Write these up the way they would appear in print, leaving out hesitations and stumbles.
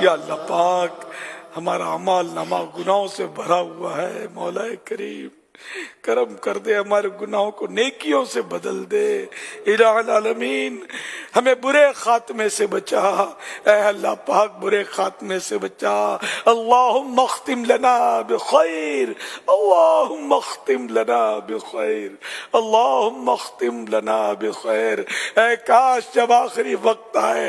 یا اللہ پاک ہمارا اعمال نامہ گناہوں سے بھرا ہوا ہے، مولا کریم کرم کر دے، ہمارے گناہوں کو نیکیوں سے بدل دے۔ الہ العالمین ہمیں برے خاتمے سے بچا، اے اللہ پاک برے خاتمے سے بچا۔ اللہم اختم لنا بخیر، اللہم اختم لنا بخیر، اللہم اختم لنا بخیر۔ اے کاش جب آخری وقت آئے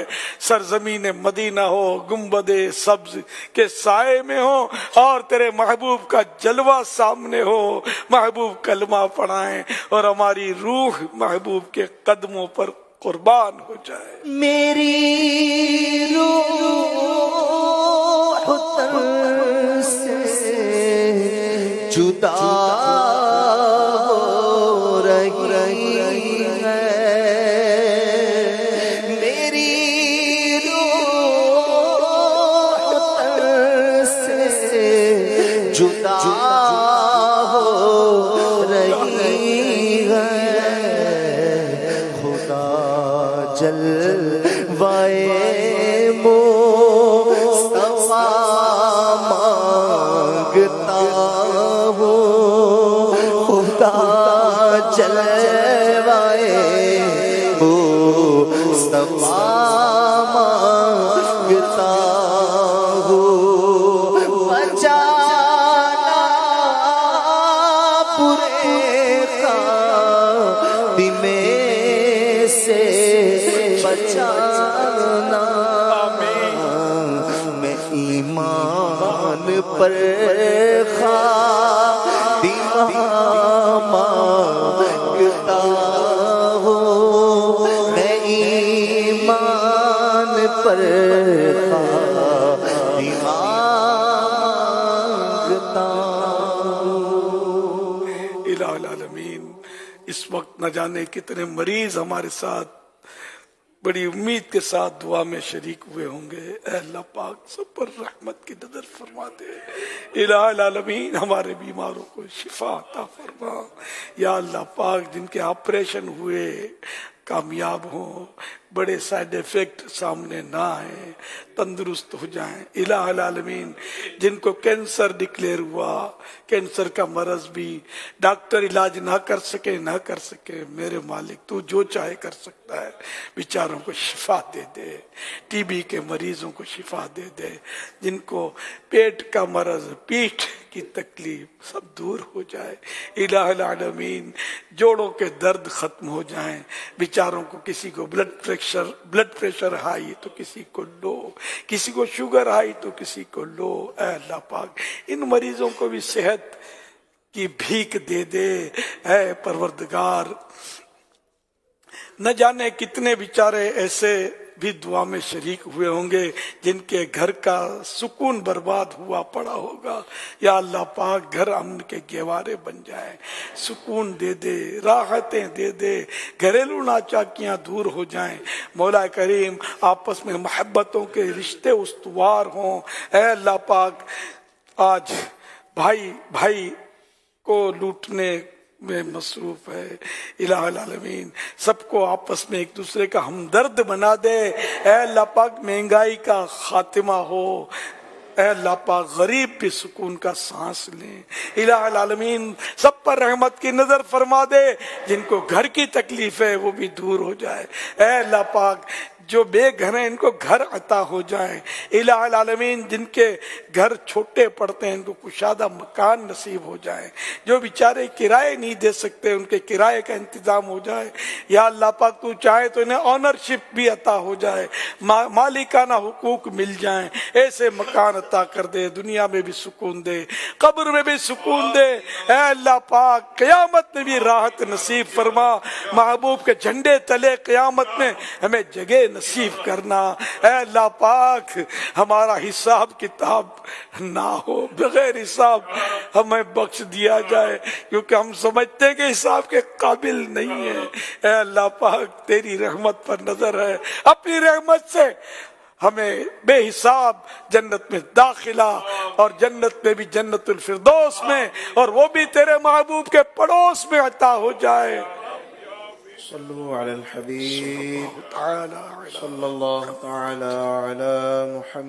سرزمین مدینہ ہو گنبد سبز کے سائے میں ہو اور تیرے محبوب کا جلوہ سامنے ہو، محبوب کلمہ پڑھائیں اور ہماری روح محبوب کے قدموں پر قربان ہو جائے۔ میری روح تن سے جدا ہو رہی ہے، میری روح تن سے جدا ہو رہی ہے، خدا جلوائے مصطفیٰ مانگتا ہوں، خدا جلوائے مصطفیٰ مانگتا ہوں، بچانا برے خاتمے سے بچانا، میں ایمان پر خاتمہ مانگتا ہوں، میں ایمان پر خاتمہ مانگتا ہوں۔ الہ العالمین اس وقت نہ جانے کتنے مریض ہمارے ساتھ بڑی امید کے ساتھ دعا میں شریک ہوئے ہوں گے، اے اللہ پاک سب پر رحمت کی نظر فرما دے۔ الہ العالمین ہمارے بیماروں کو شفا عطا فرما، یا اللہ پاک جن کے آپریشن ہوئے کامیاب ہوں، بڑے سائیڈ ایفیکٹ سامنے نہ آئیں، تندرست ہو جائیں۔ الہ العالمین جن کو کینسر ڈکلیئر ہوا، کینسر کا مرض بھی ڈاکٹر علاج نہ کر سکے، میرے مالک تو جو چاہے کر سکتا ہے، بیچاروں کو شفا دے دے، ٹی بی کے مریضوں کو شفا دے دے، جن کو پیٹ کا مرض، پیٹھ کی تکلیف سب دور ہو جائے۔ الہ العالمین جوڑوں کے درد ختم ہو جائیں، بیچاروں کو کسی کو بلڈ پریشر ہائی تو کسی کو لو، کسی کو شوگر ہائی تو کسی کو لو، اے اللہ پاک ان مریضوں کو بھی صحت کی بھیک دے دے، اے پروردگار۔ نہ جانے کتنے بیچارے ایسے بھی دعا میں شریک ہوئے ہوں گے جن کے گھر کا سکون برباد ہوا پڑا ہوگا، یا اللہ پاک گھر امن کے گہوارے بن جائیں، سکون دے دے، راحتیں دے دے، گھریلو ناچاکیاں دور ہو جائیں، مولا کریم آپس میں محبتوں کے رشتے استوار ہوں۔ اے اللہ پاک آج بھائی کو لوٹنے میں مصروف ہے، الہ العالمین سب کو آپس میں ایک دوسرے کا ہمدرد بنا دے، اے اللہ پاک مہنگائی کا خاتمہ ہو، اے اللہ پاک غریب بھی سکون کا سانس لیں، الہ العالمین سب پر رحمت کی نظر فرما دے، جن کو گھر کی تکلیف ہے وہ بھی دور ہو جائے، اے اللہ پاک جو بے گھر ہیں ان کو گھر عطا ہو جائیں، الہ العالمین جن کے گھر چھوٹے پڑتے ہیں ان کو کشادہ مکان نصیب ہو جائیں، جو بیچارے کرائے نہیں دے سکتے ان کے کرائے کا انتظام ہو جائے، یا اللہ پاک تو چاہے تو انہیں آنرشپ بھی عطا ہو جائے، مالکانہ حقوق مل جائیں، ایسے مکان عطا کر دے، دنیا میں بھی سکون دے، قبر میں بھی سکون دے، اے اللہ پاک قیامت میں بھی راحت نصیب فرما، محبوب کے جھنڈے تلے قیامت میں ہمیں جگہ نصیب کرنا، اے اللہ پاک ہمارا حساب کتاب نہ ہو، بغیر حساب ہمیں بخش دیا جائے، کیونکہ ہم سمجھتے ہیں کہ حساب کے قابل نہیں ہے، اے اللہ پاک تیری رحمت پر نظر ہے، اپنی رحمت سے ہمیں بے حساب جنت میں داخلہ، اور جنت میں بھی جنت الفردوس میں، اور وہ بھی تیرے محبوب کے پڑوس میں عطا ہو جائے۔ صلو علی الحبیب تعالی صلی اللہ تعالی علی محمد۔